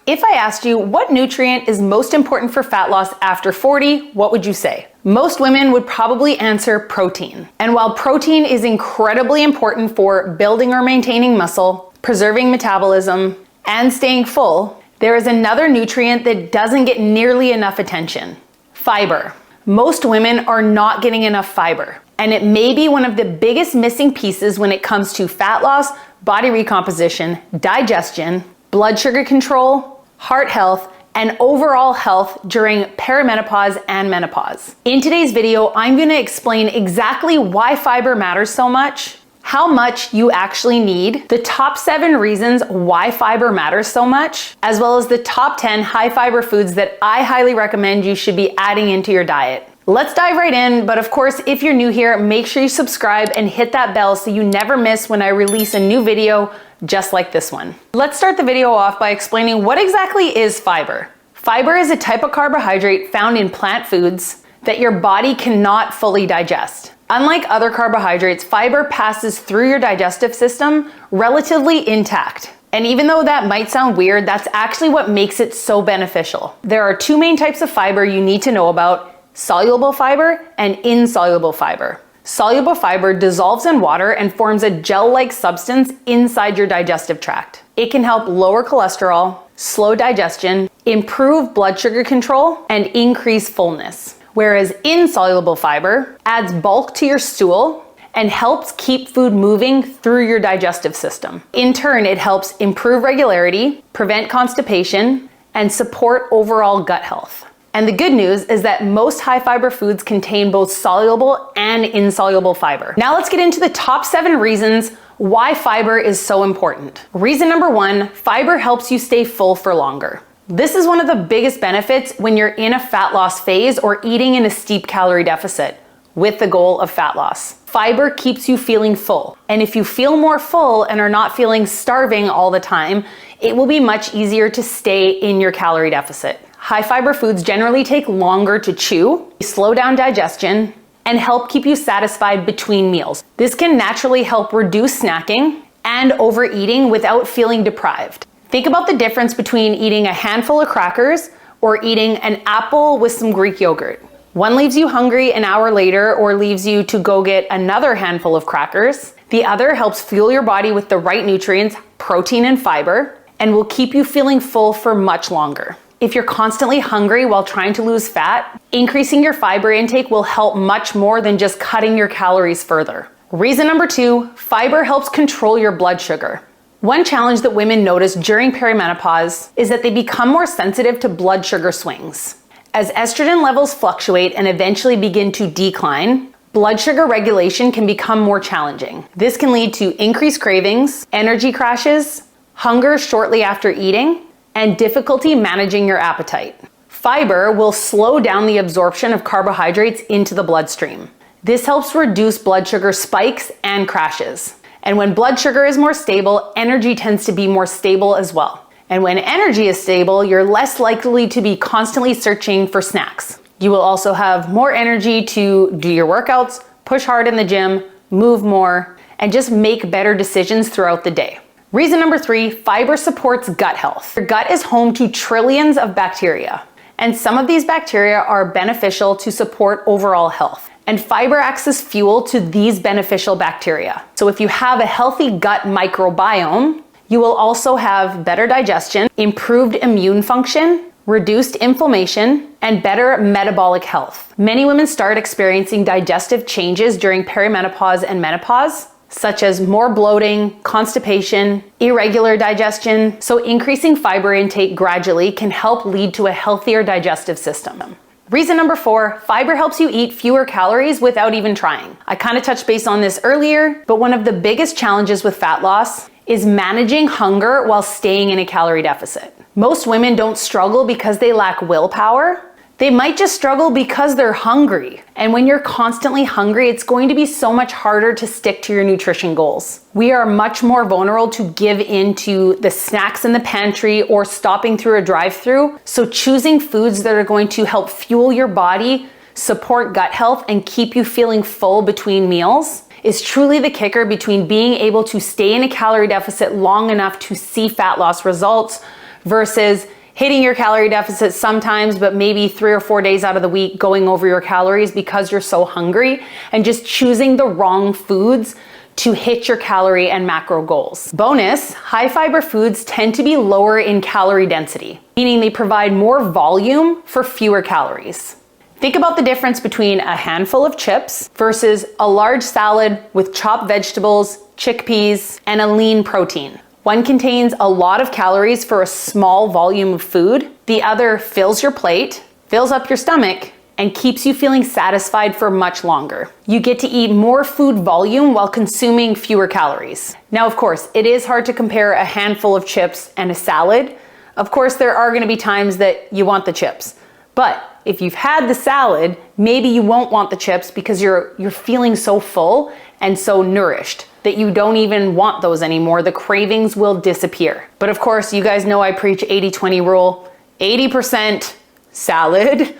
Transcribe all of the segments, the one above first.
If I asked you what nutrient is most important for fat loss after 40, what would you say? Most women would probably answer protein. And while protein is incredibly important for building or maintaining muscle, preserving metabolism, and staying full, there is another nutrient that doesn't get nearly enough attention: fiber. Most women are not getting enough fiber, and it may be one of the biggest missing pieces when it comes to fat loss, body recomposition, digestion, blood sugar control, heart health, and overall health during perimenopause and menopause. In today's video, I'm going to explain exactly why fiber matters so much, how much you actually need, the top 7 reasons why fiber matters so much, as well as the top 10 high fiber foods that I highly recommend you should be adding into your diet. Let's dive right in, but of course, if you're new here, make sure you subscribe and hit that bell so you never miss when I release a new video just like this one. Let's start the video off by explaining what exactly is fiber. Fiber is a type of carbohydrate found in plant foods that your body cannot fully digest. Unlike other carbohydrates, fiber passes through your digestive system relatively intact. And even though that might sound weird, that's actually what makes it so beneficial. There are 2 main types of fiber you need to know about: soluble fiber and insoluble fiber. Soluble fiber dissolves in water and forms a gel-like substance inside your digestive tract. It can help lower cholesterol, slow digestion, improve blood sugar control, and increase fullness. Whereas insoluble fiber adds bulk to your stool and helps keep food moving through your digestive system. In turn, it helps improve regularity, prevent constipation, and support overall gut health. And the good news is that most high fiber foods contain both soluble and insoluble fiber. Now let's get into the top 7 reasons why fiber is so important. Reason number 1, fiber helps you stay full for longer. This is one of the biggest benefits when you're in a fat loss phase or eating in a steep calorie deficit with the goal of fat loss. Fiber keeps you feeling full. And if you feel more full and are not feeling starving all the time, it will be much easier to stay in your calorie deficit. High fiber foods generally take longer to chew, slow down digestion, and help keep you satisfied between meals. This can naturally help reduce snacking and overeating without feeling deprived. Think about the difference between eating a handful of crackers or eating an apple with some Greek yogurt. One leaves you hungry an hour later or leaves you to go get another handful of crackers. The other helps fuel your body with the right nutrients, protein and fiber, and will keep you feeling full for much longer. If you're constantly hungry while trying to lose fat, increasing your fiber intake will help much more than just cutting your calories further. Reason number 2, fiber helps control your blood sugar. One challenge that women notice during perimenopause is that they become more sensitive to blood sugar swings. As estrogen levels fluctuate and eventually begin to decline, blood sugar regulation can become more challenging. This can lead to increased cravings, energy crashes, hunger shortly after eating, and difficulty managing your appetite. Fiber will slow down the absorption of carbohydrates into the bloodstream. This helps reduce blood sugar spikes and crashes. And when blood sugar is more stable, energy tends to be more stable as well. And when energy is stable, you're less likely to be constantly searching for snacks. You will also have more energy to do your workouts, push hard in the gym, move more, and just make better decisions throughout the day. Reason number 3, fiber supports gut health. Your gut is home to trillions of bacteria, and some of these bacteria are beneficial to support overall health. And fiber acts as fuel to these beneficial bacteria. So if you have a healthy gut microbiome, you will also have better digestion, improved immune function, reduced inflammation, and better metabolic health. Many women start experiencing digestive changes during perimenopause and menopause, such as more bloating, constipation, irregular digestion. So increasing fiber intake gradually can help lead to a healthier digestive system. Reason number 4, fiber helps you eat fewer calories without even trying. I kind of touched base on this earlier, but one of the biggest challenges with fat loss is managing hunger while staying in a calorie deficit. Most women don't struggle because they lack willpower. They might just struggle because they're hungry. And when you're constantly hungry, it's going to be so much harder to stick to your nutrition goals. We are much more vulnerable to give into the snacks in the pantry or stopping through a drive-thru. So choosing foods that are going to help fuel your body, support gut health, and keep you feeling full between meals is truly the kicker between being able to stay in a calorie deficit long enough to see fat loss results versus hitting your calorie deficit sometimes, but maybe 3 or 4 days out of the week going over your calories because you're so hungry, and just choosing the wrong foods to hit your calorie and macro goals. Bonus, high fiber foods tend to be lower in calorie density, meaning they provide more volume for fewer calories. Think about the difference between a handful of chips versus a large salad with chopped vegetables, chickpeas, and a lean protein. One contains a lot of calories for a small volume of food. The other fills your plate, fills up your stomach, and keeps you feeling satisfied for much longer. You get to eat more food volume while consuming fewer calories. Now, of course, it is hard to compare a handful of chips and a salad. Of course, there are gonna be times that you want the chips. But if you've had the salad, maybe you won't want the chips because you're feeling so full and so nourished that you don't even want those anymore. The cravings will disappear. But of course, you guys know I preach 80-20 rule. 80% salad,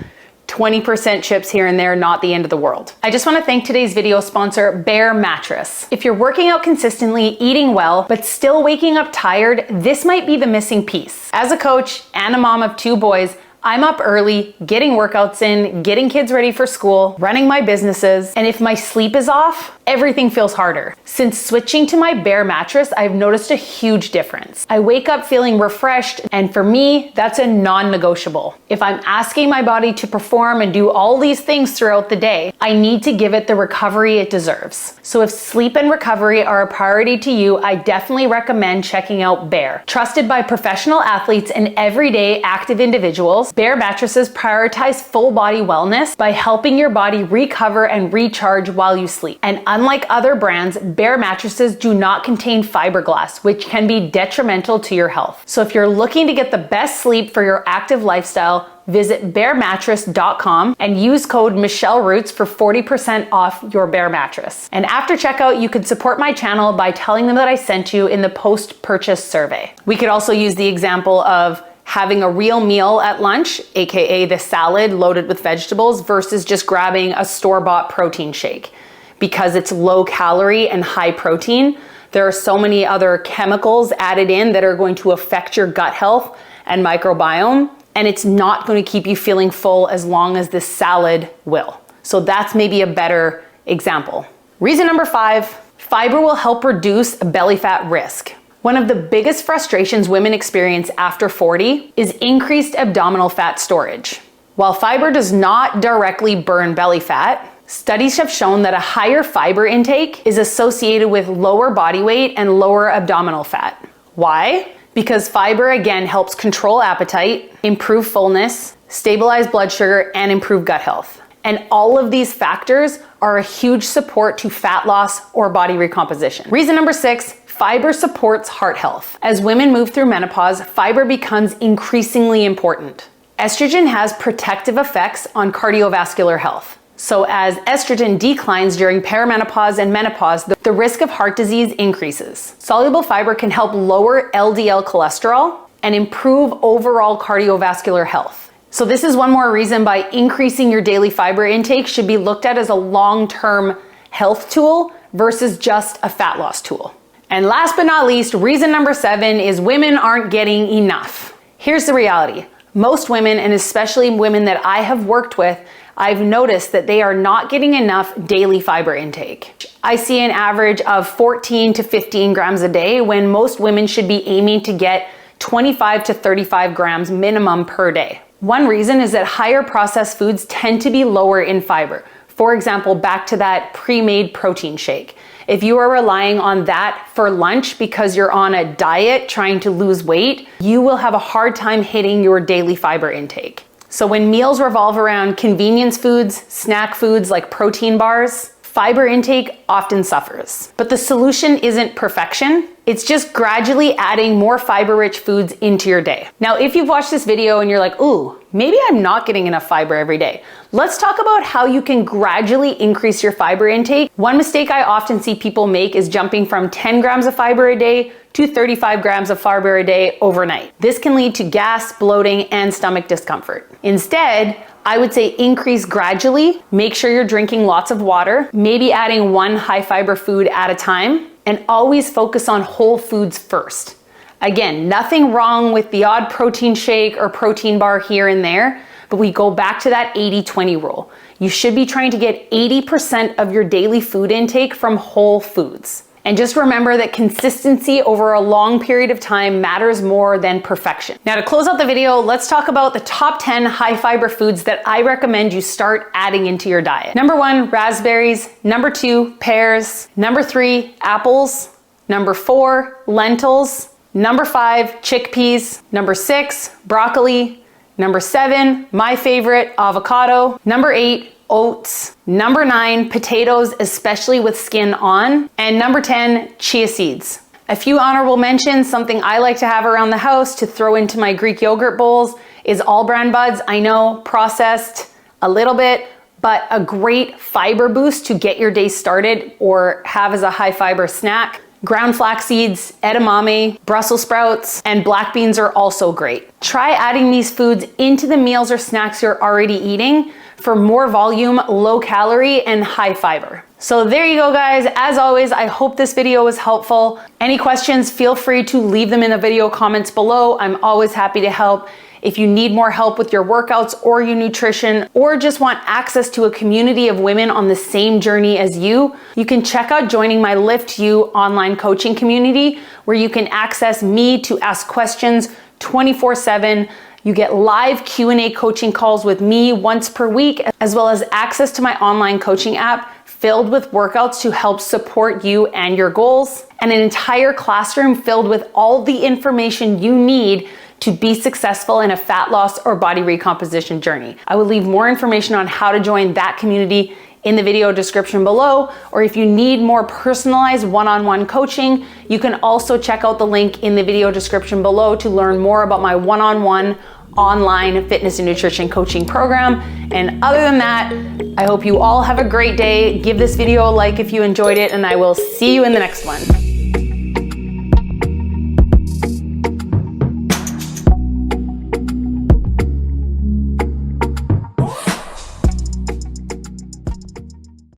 20% chips here and there, not the end of the world. I just want to thank today's video sponsor, Bare Mattress. If you're working out consistently, eating well, but still waking up tired, this might be the missing piece. As a coach and a mom of 2 boys, I'm up early, getting workouts in, getting kids ready for school, running my businesses, and if my sleep is off, everything feels harder. Since switching to my Bare mattress, I've noticed a huge difference. I wake up feeling refreshed, and for me, that's a non-negotiable. If I'm asking my body to perform and do all these things throughout the day, I need to give it the recovery it deserves. So if sleep and recovery are a priority to you, I definitely recommend checking out Bare. Trusted by professional athletes and everyday active individuals, Bare mattresses prioritize full body wellness by helping your body recover and recharge while you sleep. And unlike other brands, Bare mattresses do not contain fiberglass, which can be detrimental to your health. So if you're looking to get the best sleep for your active lifestyle, visit baremattress.com and use code MichelleRoots for 40% off your Bare mattress. And after checkout, you can support my channel by telling them that I sent you in the post-purchase survey. We could also use the example of having a real meal at lunch, aka the salad loaded with vegetables, versus just grabbing a store-bought protein shake. Because it's low calorie and high protein, there are so many other chemicals added in that are going to affect your gut health and microbiome, and it's not going to keep you feeling full as long as this salad will. So that's maybe a better example. Reason number 5, fiber will help reduce belly fat risk. One of the biggest frustrations women experience after 40 is increased abdominal fat storage. While fiber does not directly burn belly fat, studies have shown that a higher fiber intake is associated with lower body weight and lower abdominal fat. Why? Because fiber again helps control appetite, improve fullness, stabilize blood sugar, and improve gut health. And all of these factors are a huge support to fat loss or body recomposition. Reason number 6, fiber supports heart health. As women move through menopause, fiber becomes increasingly important. Estrogen has protective effects on cardiovascular health. So as estrogen declines during perimenopause and menopause, the risk of heart disease increases. Soluble fiber can help lower LDL cholesterol and improve overall cardiovascular health. So this is one more reason why increasing your daily fiber intake should be looked at as a long-term health tool versus just a fat loss tool. And last but not least, reason number 7 is women aren't getting enough. Here's the reality. Most women, and especially women that I have worked with, I've noticed that they are not getting enough daily fiber intake. I see an average of 14 to 15 grams a day when most women should be aiming to get 25 to 35 grams minimum per day. One reason is that higher processed foods tend to be lower in fiber. For example, back to that pre-made protein shake. If you are relying on that for lunch because you're on a diet trying to lose weight, you will have a hard time hitting your daily fiber intake. So when meals revolve around convenience foods, snack foods like protein bars, fiber intake often suffers. But the solution isn't perfection. It's just gradually adding more fiber-rich foods into your day. Now, if you've watched this video and you're like, ooh, maybe I'm not getting enough fiber every day, let's talk about how you can gradually increase your fiber intake. One mistake I often see people make is jumping from 10 grams of fiber a day to 35 grams of fiber a day overnight. This can lead to gas, bloating, and stomach discomfort. Instead, I would say increase gradually. Make sure you're drinking lots of water, maybe adding one high fiber food at a time, and always focus on whole foods first. Again, nothing wrong with the odd protein shake or protein bar here and there, but we go back to that 80-20 rule. You should be trying to get 80% of your daily food intake from whole foods. And just remember that consistency over a long period of time matters more than perfection. Now, to close out the video, let's talk about the top 10 high fiber foods that I recommend you start adding into your diet. Number 1, raspberries. Number 2, pears. Number 3, apples. Number 4, lentils. Number 5, chickpeas. Number 6, broccoli. Number 7, my favorite, avocado. Number 8, oats. Number 9, potatoes, especially with skin on. And number 10, chia seeds. A few honorable mentions, something I like to have around the house to throw into my Greek yogurt bowls is all bran buds. I know, processed a little bit, but a great fiber boost to get your day started or have as a high fiber snack. Ground flax seeds, edamame, Brussels sprouts, and black beans are also great. Try adding these foods into the meals or snacks you're already eating for more volume, low calorie, and high fiber. So there you go, guys. As always, I hope this video was helpful. Any questions, feel free to leave them in the video comments below. I'm always happy to help. If you need more help with your workouts or your nutrition, or just want access to a community of women on the same journey as you can check out joining my Lift You online coaching community, where you can access me to ask questions 24/7. You get live Q&A coaching calls with me once per week, as well as access to my online coaching app filled with workouts to help support you and your goals, and an entire classroom filled with all the information you need to be successful in a fat loss or body recomposition journey. I will leave more information on how to join that community in the video description below, or if you need more personalized one-on-one coaching, you can also check out the link in the video description below to learn more about my one-on-one online fitness and nutrition coaching program. And other than that, I hope you all have a great day. Give this video a like if you enjoyed it, and I will see you in the next one.